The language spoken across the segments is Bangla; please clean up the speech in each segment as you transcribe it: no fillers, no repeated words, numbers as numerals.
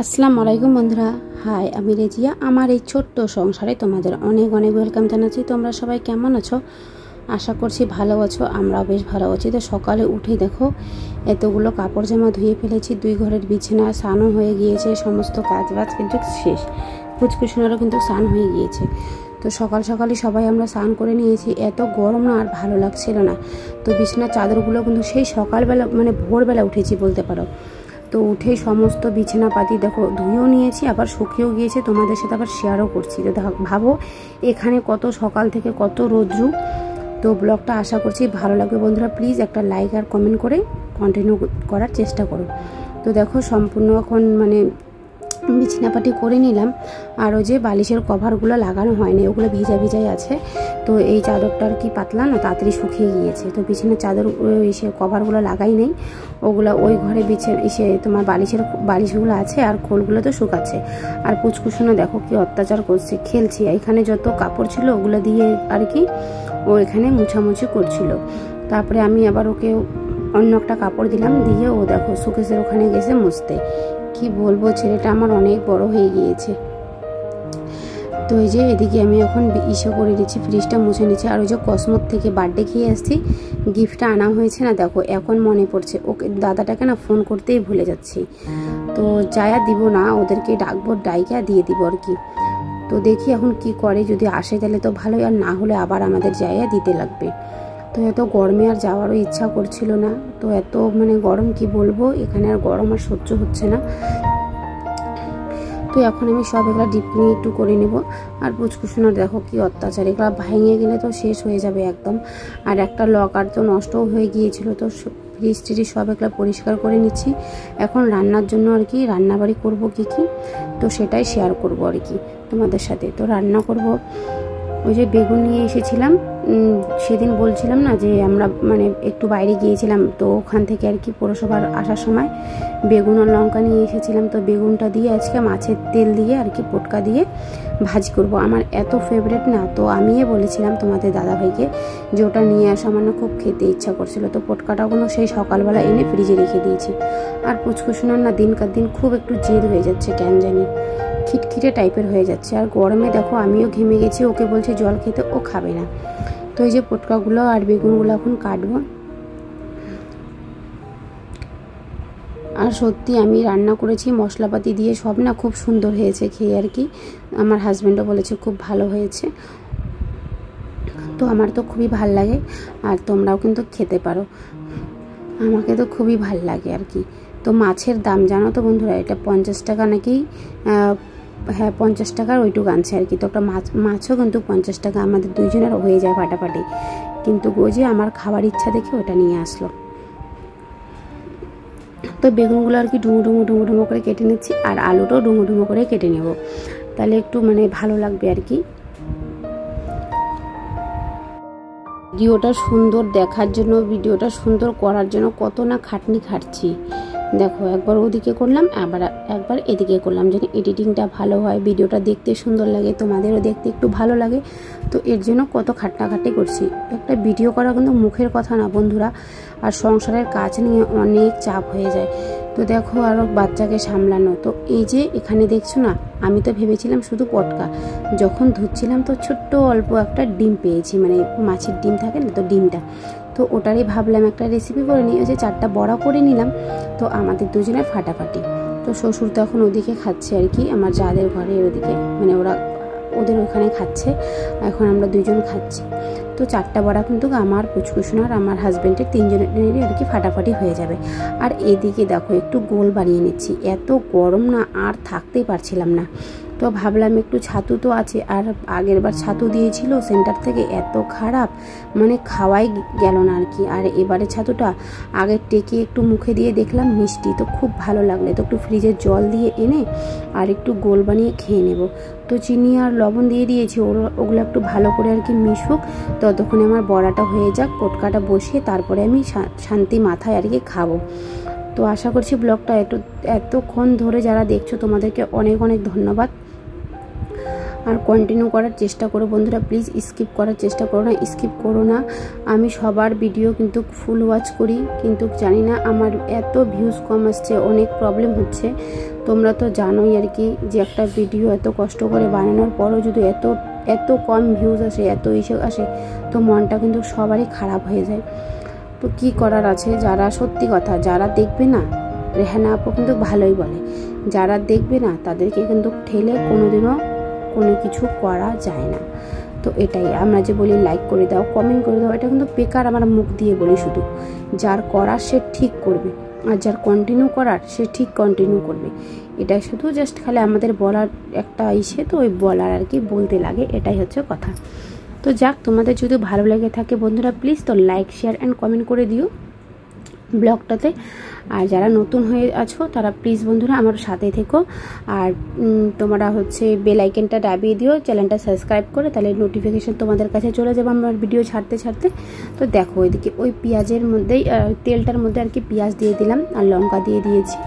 আসসালামু আলাইকুম বন্ধুরা। হাই, আমি রেজিয়া। আমার এই ছোট্ট সংসারে তোমাদের অনেক অনেক ওয়েলকাম জানাচ্ছি। তোমরা সবাই কেমন আছো? আশা করছি ভালো আছো। আমরাও বেশ ভালো আছি। তো সকালে উঠেই দেখো এতগুলো কাপড় জামা ধুয়ে ফেলেছি। 2 ঘরের বিছানা, স্নানও হয়ে গিয়েছে, সমস্ত কাজবাজ কিন্তু শেষ। কুচকুচনারও কিন্তু স্নান হয়ে গিয়েছে। তো সকাল সকালই সবাই আমরা স্নান করে নিয়েছি। এত গরম না আর ভালো লাগছিল না। তো বিছানার চাদরগুলো কিন্তু সেই সকালবেলা মানে ভোরবেলা উঠেছি বলতে পারো। তো উঠেই সমস্ত বিছানাপাতি দেখো ধুয়েও নিয়েছি, আবার শুকিয়েও গিয়েছে, তোমাদের সাথে আবার শেয়ারও করছি। তো ভাবো এখানে কত সকাল থেকে কত রোদ্রু। তো ব্লগটা আশা করছি ভালো লাগবে বন্ধুরা। প্লিজ একটা লাইক আর কমেন্ট করে কন্টিনিউ করার চেষ্টা করো। তো দেখো সম্পূর্ণ এখন মানে বিছানাপাটি করে নিলাম। আর ওই যে বালিশের কভারগুলো লাগানো হয়নি, ওগুলো ভিজা ভিজাই আছে। তো এই চাদরটা আর কি পাতলা না, তাড়াতাড়ি শুকিয়ে গিয়েছে। তো বিছানার চাদর এসে কভারগুলো লাগাই নেই, ওগুলো ওই ঘরে এসে তোমার বালিশগুলো আছে আর খোলগুলো তো শুকাচ্ছে। আর পুচকুসোনা দেখো কি অত্যাচার করছে, খেলছি। এখানে যত কাপড় ছিল ওগুলো দিয়ে আর কি ও এখানে মুছামুছি করছিল। তারপরে আমি আবার ওকে অন্য একটা কাপড় দিলাম, দিয়ে ও দেখো শোকেসের ওখানে গেছে মুছতে। কি বলবো, ছেলেটা আমার অনেক বড় হয়ে গিয়েছে। তো এই যে এদিকে আমি এখন করে দিচ্ছি, ফ্রিজটা মুছে নিচ্ছি। আর ওই যে কসমোর থেকে বার্থডে খেয়ে আসছি, গিফটটা আনা হয়েছে না, দেখো এখন মনে পড়ছে। ওকে দাদাটাকে না ফোন করতেই ভুলে যাচ্ছি। তো যায়া দিব না, ওদেরকে ডাকবো, ডাইকা দিয়ে দিব আর কি। তো দেখি এখন কি করে, যদি আসে তাহলে তো ভালোই, আর না হলে আবার আমাদের জায়গা দিতে লাগবে। তো এত গরমে আর যাওয়ারও ইচ্ছা করছিল না। তো এত মানে গরম কি বলবো, এখানে আর গরম আর সহ্য হচ্ছে না। তো এখন আমি সব এগুলো ডিপিং একটু করে নেব। আর পুচকুসোনার দেখো কি অত্যাচার, এগুলো ভেঙে গেলে তো শেষ হয়ে যাবে একদম। আর একটা লকার তো নষ্টও হয়ে গিয়েছিল। তো ফ্রিজ ট্রিজ সব এগুলো পরিষ্কার করে নিচ্ছি। এখন রান্নার জন্য আর কি রান্নাবাড়ি করব কি তো সেটাই শেয়ার করব আর কি তোমাদের সাথে। তো রান্না করব ওই যে বেগুন নিয়ে এসেছিলাম, সেদিন বলছিলাম না যে আমরা মানে একটু বাইরে গিয়েছিলাম, তো ওখান থেকে আর কি পৌরসভার আসার সময় বেগুন আর লঙ্কা নিয়ে এসেছিলাম। তো বেগুনটা দিয়ে আজকে মাছের তেল দিয়ে আর কি পটকা দিয়ে ভাজি করব। আমার এত ফেভারিট না, তো আমিই বলেছিলাম তোমাদের দাদাভাইকে যে ওটা নিয়ে আসা, আমার না খুব খেতে ইচ্ছা করছিল। তো পটকাটাগুলো সেই সকালবেলা এনে ফ্রিজে রেখে দিয়েছি। আর পুচকুসোনার না দিনকার দিন খুব একটু জেদ হয়ে যাচ্ছে, কেন জানি খিটখিটে টাইপের হয়ে যাচ্ছে। আর গরমে দেখো আমিও ঘেমে গেছি, ওকে বলছি জল খেতে, ও খাবে না। তো এই যে পটকাগুলো আর বেগুনগুলো এখন কাটবো। আর সত্যি আমি রান্না করেছি মশলাপাতি দিয়ে, সব না খুব সুন্দর হয়েছে খেয়ে আর কি। আমার হাজব্যান্ডও বলেছে খুব ভালো হয়েছে। তো আমার তো খুবই ভাল লাগে, আর তোমরাও কিন্তু খেতে পারো, আমাকে তো খুবই ভাল লাগে আর কি। তো মাছের দাম জানো তো বন্ধুরা, এটা 50 টাকা নাকি, হ্যাঁ 50 টাকার ওইটুকু আনছে আর কি। তো একটা মাছও কিন্তু 50 টাকা, আমাদের দুইজনের হয়ে যায় ফাটাফাটি। কিন্তু ওই যে আমার খাবার ইচ্ছা দেখে ওটা নিয়ে আসলো। তো বেগুনগুলো আর কি ডুমো ডুমো করে কেটে নিচ্ছি, আর আলুটাও ডুমো ডুমো করে কেটে নেব, তাহলে একটু মানে ভালো লাগবে আর কি। ভিডিওটা সুন্দর দেখার জন্য, ভিডিওটা সুন্দর করার জন্য কত না খাটনি খাটছি। দেখো একবার ওদিকে করলাম, একবার এদিকে করলাম, যেন এডিটিংটা ভালো হয়, ভিডিওটা দেখতে সুন্দর লাগে, তোমাদেরও দেখতে একটু ভালো লাগে। তো এর জন্য কত খাটনাখাটি করছি। একটা ভিডিও করা কিন্তু মুখের কথা না বন্ধুরা, আর সংসারের কাজ নিয়ে অনেক চাপ হয়ে যায়। তো দেখো আরও বাচ্চাকে সামলানো। তো এই যে এখানে দেখছো না, আমি তো ভেবেছিলাম শুধু পটকা, যখন ধুচ্ছিলাম তো ছোট্ট অল্প একটা ডিম পেয়েছি, মানে মাছের ডিম থাকে না, তো ডিমটা, তো ওটারই ভাবলাম একটা রেসিপি করে নিই। ওই যে 4টা বড়া করে নিলাম। তো আমাদের দুজনের ফাটাফাটি। তো শ্বশুর তো এখন ওদিকে খাচ্ছে আর কি, আমার যাদের ঘরে ওদিকে মানে ওদের ওখানে খাচ্ছে, এখন আমরা দুইজন খাচ্ছি। তো 4টা বড়া কিন্তু আমার পুচকুসোনার আমার হাজব্যান্ডের 3জনেরই আর কি ফাটাফাটি হয়ে যাবে। আর এদিকে দেখো একটু গোল বানিয়ে নিচ্ছি, এত গরম না আর থাকতেই পারছিলাম না। তো ভাবলাম একটু ছাতু তো আছে, আর আগের বার ছাতু দিয়েছিল সেন্টার থেকে, এত খারাপ মানে খাওয়াই গেল না আর কি। আর এবারে ছাতুটা আগে টেকে একটু মুখে দিয়ে দেখলাম মিষ্টি, তো খুব ভালো লাগলো। তো একটু ফ্রিজের জল দিয়ে এনে আর একটু গোল বানিয়ে খেয়ে নেব। তো চিনি আর লবণ দিয়ে দিয়েছি, ওগুলো একটু ভালো করে আর কি মিশুক, ততক্ষণে আমার বড়াটা হয়ে যাক, পটকাটা বসিয়ে তারপরে আমি শান্তি মাথায় আর কি খাবো। তো আশা করছি ব্লগটা এতক্ষণ ধরে যারা দেখছো তোমাদেরকে অনেক অনেক ধন্যবাদ। আর কন্টিনিউ করার চেষ্টা করো বন্ধুরা, প্লিজ স্কিপ করার চেষ্টা করো না, স্কিপ করো না। আমি সবার ভিডিও কিন্তু ফুল ওয়াচ করি, কিন্তু জানি না আমার এত ভিউজ কম আসছে, অনেক প্রবলেম হচ্ছে। তোমরা তো জানোই আর কি যে একটা ভিডিও এত কষ্ট করে বানানোর পরও যদি এত কম ভিউজ আসে, এত ইসে আসে, তো মনটা কিন্তু সবারই খারাপ হয়ে যায়। তো কি করার আছে, যারা সত্যি কথা যারা দেখবে না, রেহানা আপু কিন্তু ভালোই বলে, যারা দেখবে না তাদেরকে কিন্তু ঠেলে কোনোদিনও কোনো কিছু করা যায় না। তো এটাই আমরা যে বলি লাইক করে দাও, কমেন্ট করে দাও, এটা কিন্তু বেকার আমরা মুখ দিয়ে বলি শুধু। যার করার সে ঠিক করবে, আর যার কন্টিনিউ করার সে ঠিক কন্টিনিউ করবে। এটা শুধু জাস্ট খালি আমাদের বলার একটা ইসে, তো ওই বলার আর কি বলতে লাগে, এটাই হচ্ছে কথা। তো যাক, তোমাদের যদি ভালো লেগে থাকে বন্ধুরা প্লিজ তো লাইক শেয়ার অ্যান্ড কমেন্ট করে দিও ব্লগটাতে। আর যারা নতুন হয়ে আছো তারা প্লিজ বন্ধুরা আমার সাথে থেকো, আর তোমরা হচ্ছে বেল আইকনটা দাবিয়ে দিও, চ্যানেলটা সাবস্ক্রাইব করে, তাহলে নোটিফিকেশন তোমাদের কাছে চলে যাবে আমার ভিডিও ছাড়তে। তো দেখো ওইদিকে ওই পেঁয়াজের মধ্যেই তেলটার মধ্যে আর কি পেঁয়াজ দিয়ে দিলাম, আর লঙ্কা দিয়ে দিয়েছি,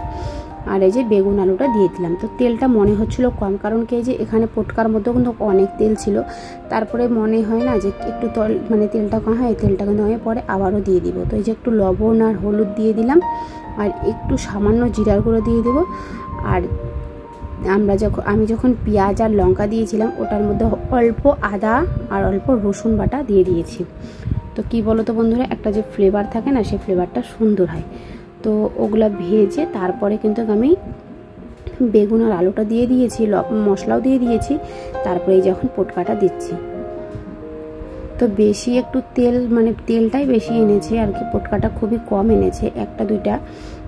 আর এই যে বেগুন আলুটা দিয়ে দিলাম। তো তেলটা মনে হচ্ছিল কম, কারণ কি যে এখানে পটকার মধ্যেও কিন্তু অনেক তেল ছিল। তারপরে মনে হয় না যে একটু মানে তেলটা কম হয়, তেলটা কিন্তু হয়ে পরে আবারও দিয়ে দিব। তো এই যে একটু লবণ আর হলুদ দিয়ে দিলাম, আর একটু সামান্য জিরার গুঁড়ো দিয়ে দেবো। আর আমি যখন পেঁয়াজ আর লঙ্কা দিয়েছিলাম ওটার মধ্যে অল্প আদা আর অল্প রসুন বাটা দিয়ে দিয়েছি। তো কি বলো তো বন্ধুরা, একটা যে ফ্লেভার থাকে না, সেই ফ্লেভারটা সুন্দর হয়। তো ওগুলা ভেজে তারপরে কিন্তু আমি বেগুন আর আলুটা দিয়ে দিয়েছি, মশলাও দিয়ে দিয়েছি, তারপরে এই যখন পটকাটা দিচ্ছি। তো বেশি একটু তেল মানে তেলটাই বেশি এনেছে আর কি, পটকাটা খুবই কম এনেছে, একটা দুইটা।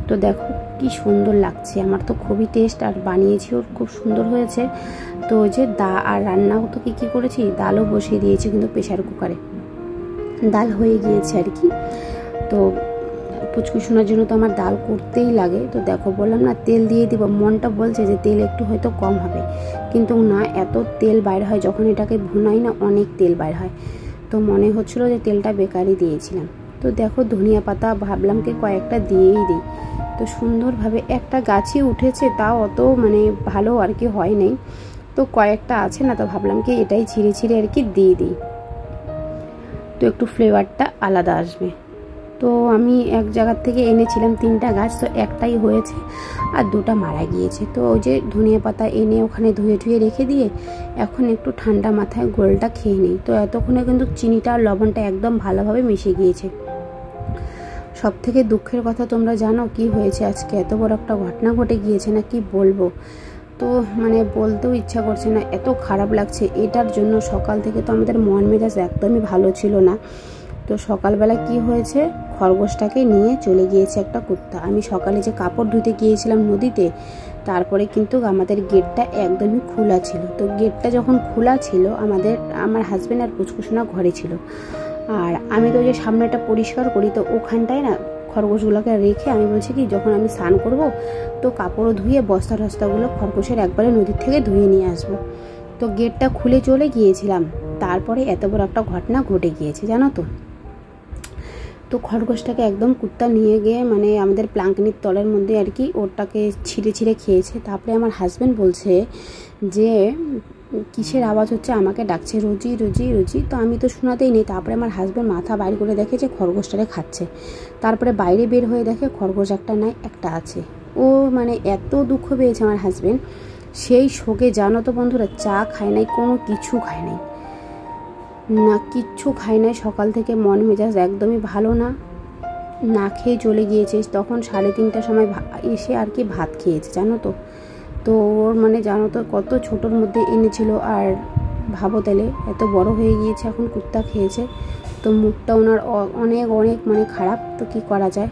তো দেখো কি সুন্দর লাগছে, আমার তো খুবই টেস্ট, আর বানিয়েছিও খুব সুন্দর হয়েছে। তো ওই যে আর রান্নাও তো কি করেছি, ডালও বসিয়ে দিয়েছি কিন্তু প্রেশার কুকারে, ডাল হয়ে গিয়েছে আর কি। তো পুচকু শোনার জন্য তো আমার ডাল করতেই লাগে। তো দেখো বললাম না তেল দিয়ে দিব, মনটা বলছে যে তেল একটু হয়তো কম হবে, কিন্তু না, এত তেল বাইর হয় যখন এটাকে ভুনাই না, অনেক তেল বাইর হয়। তো মনে হচ্ছিল যে তেলটা বেকারই দিয়েছিলাম। তো দেখো ধনিয়া পাতা ভাবলাম কি কয়েকটা দিয়েই দিই। তো সুন্দরভাবে একটা গাছই উঠেছে, তাও অত মানে ভালো আর কি হয় নাই, তো কয়েকটা আছে না, তো ভাবলাম কি এটাই ছিঁড়ে ছিঁড়ে আর কি দিয়ে দিই, তো একটু ফ্লেভারটা আলাদা আসবে। তো আমি এক জায়গার থেকে এনেছিলাম 3টা গাছ, তো একটাই হয়েছে আর 2টা মারা গিয়েছে। তো ওই যে ধনিয়া পাতা এনে ওখানে ধুয়ে রেখে দিয়ে এখন একটু ঠান্ডা মাথায় গোলটা খেয়ে নিই। তো এতক্ষণে কিন্তু চিনিটা আর লবণটা একদম ভালোভাবে মিশে গিয়েছে। সব থেকে দুঃখের কথা তোমরা জানো কি হয়েছে, আজকে এত বড় একটা ঘটনা ঘটে গিয়েছে না, কি বলবো। তো মানে বলতেও ইচ্ছা করছে না, এত খারাপ লাগছে এটার জন্য। সকাল থেকে তো আমাদের মন মেজাজ একদমই ভালো ছিল না। তো সকালবেলা কি হয়েছে, খরগোশটাকে নিয়ে চলে গিয়েছে একটা কুত্তা। আমি সকালে যে কাপড় ধুতে গিয়েছিলাম নদীতে, তারপরে কিন্তু আমাদের গেটটা একদমই খোলা ছিল। তো গেটটা যখন খোলা ছিল, আমার হাজব্যান্ড আর পুচকুসোনা ঘরে ছিল, আর আমি তো যে সামনেটা পরিষ্কার করি, তো ওখানটায় না খরগোশগুলোকে রেখে আমি বলছি কি যখন আমি স্নান করব তো কাপড়ও ধুয়ে বস্তা টস্তাগুলো খরগোশের একবারে নদীর থেকে ধুয়ে নিয়ে আসবো। তো গেটটা খুলে চলে গিয়েছিলাম, তারপরে এত বড় একটা ঘটনা ঘটে গিয়েছে জানো তো। তো খরগোশটাকে একদম কুত্তা নিয়ে গিয়ে মানে আমাদের প্লাঙ্কনির তলের মধ্যে আর কি ওটাকে ছিঁড়ে খেয়েছে। তারপরে আমার হাজব্যান্ড বলছে যে কিসের আওয়াজ হচ্ছে, আমাকে ডাকছে রুজি রুজি রুজি। তো আমি তো শোনাতেই নেই। তারপরে আমার হাজব্যান্ড মাথা বাইর করে দেখে যে খরগোশটারে খাচ্ছে। তারপরে বাইরে বের হয়ে দেখে খরগোশ একটা নাই, একটা আছে। ও মানে এত দুঃখ পেয়েছে আমার হাজব্যান্ড, সেই শোকে জানো তো বন্ধুরা, চা খায় নাই, কোনো কিছু খায় নাই, না কিচ্ছু খায় নাই। সকাল থেকে মন মেজাজ একদমই ভালো না, না খেয়ে চলে গিয়েছে। তখন 3:30টার সময় এসে আর কি ভাত খেয়েছে জানো তো। তো ওর মানে জানো তো কত ছোটোর মধ্যে এনেছিল, আর ভাবো তাহলে এত বড় হয়ে গিয়েছে, এখন কুত্তা খেয়েছে। তো মুখটা ওনার অনেক অনেক মানে খারাপ। তো কি করা যায়,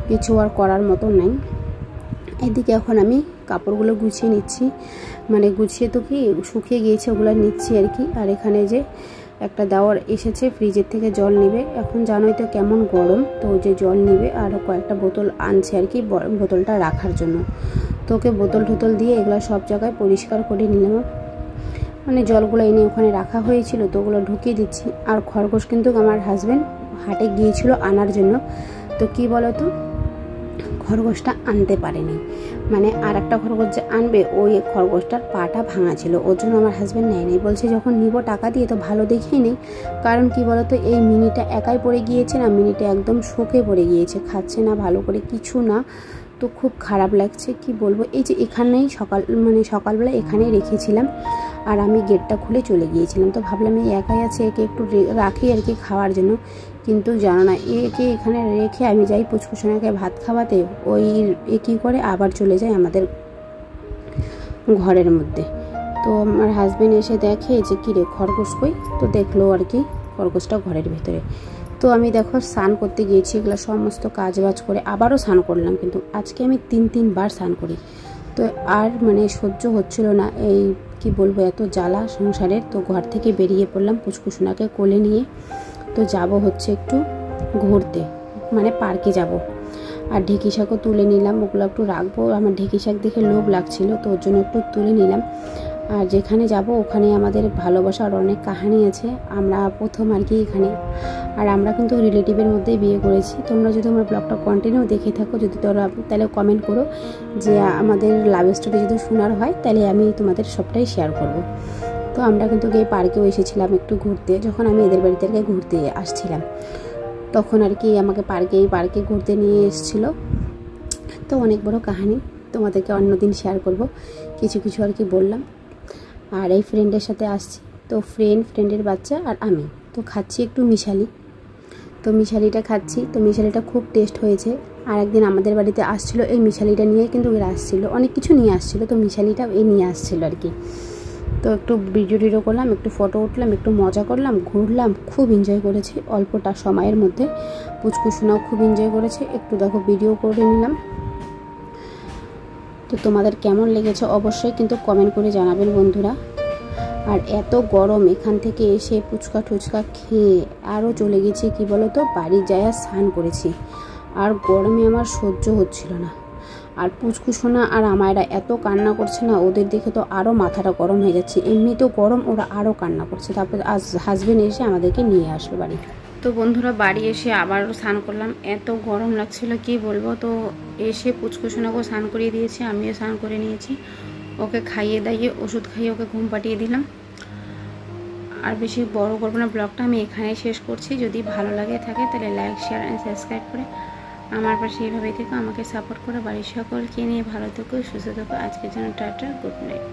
কিছু আর করার মতো নেই। এদিকে এখন আমি কাপড়গুলো গুছিয়ে নিচ্ছি, মানে গুছিয়ে তো কি শুকিয়ে গিয়েছে ওগুলো নিচ্ছি আর কি। আর এখানে যে একটা দেওয়ার এসেছে ফ্রিজের থেকে জল নেবে, এখন জানোই তো কেমন গরম, তো যে জল নেবে আর কয়েকটা বোতল আনছে আর কি বোতলটা রাখার জন্য। তো ওকে বোতল টোতল দিয়ে এগুলো সব জায়গায় পরিষ্কার করে নিলাম, মানে জলগুলো এনে ওখানে রাখা হয়েছিল, তো ওগুলো ঢুকিয়ে দিচ্ছি। আর খরগোশ কিন্তু আমার হাজব্যান্ড হাটে গিয়েছিল আনার জন্য, তো কি বলো তো খরগোশটা আনতে পারেনি, মানে আর একটা খরগোশ যে আনবে ওই খরগোশটার পাটা ভাঙা ছিল, ওর জন্য আমার হাজব্যান্ড নেয় নাই। বলছে যখন নিব টাকা দিয়ে তো ভালো দেখেই নেই, কারণ কি বলতো এই মিনিটা একাই পড়ে গিয়েছে না, মিনিটা একদম শোকে পড়ে গিয়েছে, খাচ্ছে না ভালো করে কিছু না। তো তো খুব খারাপ লাগছে, কি বলবো। এই যে এখানেই সকালবেলা এখানেই রেখেছিলাম, আর আমি গেটটা খুলে চলে গিয়েছিলাম। তো ভাবলাম এই একাই আছে, একে একটু রাখি আর কি খাওয়ার জন্য। কিন্তু জানো না, একে এখানে রেখে আমি যাই পুচকুসোনাকে ভাত খাওয়াতে, ওই এ কী করে আবার চলে যায় আমাদের ঘরের মধ্যে। তো আমার হাজব্যান্ড এসে দেখে যে কী রে খরগোশ কই, তো দেখলো আর কি খরগোশটা ঘরের ভেতরে। তো আমি দেখো স্নান করতে গিয়েছি, এগুলো সমস্ত কাজ বাজ করে আবারও স্নান করলাম, কিন্তু আজকে আমি 3বার স্নান করি। তো আর সহ্য হচ্ছিল না, এই কি বলবো এত জ্বালা সংসারের। তো ঘর থেকে বেরিয়ে পড়লাম পুচকুসোনাকে কোলে নিয়ে। তো যাব হচ্ছে একটু ঘুরতে, পার্কে যাব। আর ঢেঁকি শাকও তুলে নিলাম, ওগুলো একটু রাখবো। আমার ঢেঁকি শাক দেখে লোভ লাগছিল, তো ওর জন্য একটু তুলে নিলাম। আর যেখানে যাব ওখানে আমাদের ভালোবাসার অনেক কাহিনী আছে। আমরা প্রথম আর কি এখানে, আর আমরা কিন্তু রিলেটিভের মধ্যেই বিয়ে করেছি। তোমরা যদি আমার ব্লগটা কন্টিনিউ দেখে থাকো, যদি তোমরা তাহলে কমেন্ট করো যে আমাদের লাভ স্টোরি যদি শোনার হয়, তাহলে আমি তোমাদের সবটাই শেয়ার করব। তো আমরা কিন্তু গিয়ে পার্কেও এসেছিলাম একটু ঘুরতে। যখন আমি এদের বাড়ি থেকে ঘুরতে আসছিলাম, তখন আর কি আমাকে পার্কে ঘুরতে নিয়ে এসেছিলো। তো অনেক বড় কাহিনী, তোমাদেরকে অন্যদিন শেয়ার করব। কিছু আর কি বললাম। আর এই ফ্রেন্ডের সাথে আসছি, তো ফ্রেন্ডের বাচ্চা আর আমি তো খাচ্ছি একটু মিশালি। তো মিশালিটা খাচ্ছি, তো মিশালিটা খুব টেস্ট হয়েছে। আর একদিন আমাদের বাড়িতে আসছিল, এই মিশালিটা নিয়ে কিন্তু এরা আসছিলো, অনেক কিছু নিয়ে আসছিলো, তো মিশালিটাও এই নিয়ে আসছিলো আর কি। তো একটু ভিডিও করলাম, একটু ফটো উঠলাম, একটু মজা করলাম, ঘুরলাম, খুব এনজয় করেছি অল্পটা সময়ের মধ্যে। পুচকুসোনাও খুব এনজয় করেছে, একটু দেখো ভিডিও করে নিলাম। তো তোমাদের কেমন লেগেছে অবশ্যই কিন্তু কমেন্ট করে জানাবেন বন্ধুরা। আর এত গরম, এখান থেকে এসে ফুচকা টুচকা খেয়ে আরও চলে গেছি কি বলো তো, বাড়ি যায় স্নান করেছি। আর গরমে আমার সহ্য হচ্ছিল না। আর পুচকুসোনা আর আমায়রা এত কান্না করছে না, ওদের দেখে তো আরও মাথাটা গরম হয়ে যাচ্ছে। এমনিতেও গরম, ওরা আরও কান্না করছে। তারপর আজ হাজব্যান্ড এসে আমাদেরকে নিয়ে আসলো বাড়ি। তো বন্ধুরা বাড়ি এসে আবারও স্নান করলাম, এত গরম লাগছিল কি বলবো। তো এসে পুচকুসোনাকেও স্নান করিয়ে দিয়েছি, আমিও স্নান করে নিয়েছি। ওকে খাইয়ে দাইয়ে ওষুধ খাইয়ে ওকে ঘুম পাঠিয়ে দিলাম। আর বেশি বড় করবো না ব্লগটা, আমি এখানেই শেষ করছি। যদি ভালো লাগে থাকে তাহলে লাইক শেয়ার অ্যান্ড সাবস্ক্রাইব করে আমার পাশে এইভাবেই থেকো, আমাকে সাপোর্ট করে। বাড়ির সকলকে নিয়ে ভালো থেকো, সুস্থ থেকো। আজকের জন্য টাটা, গুড নাইট।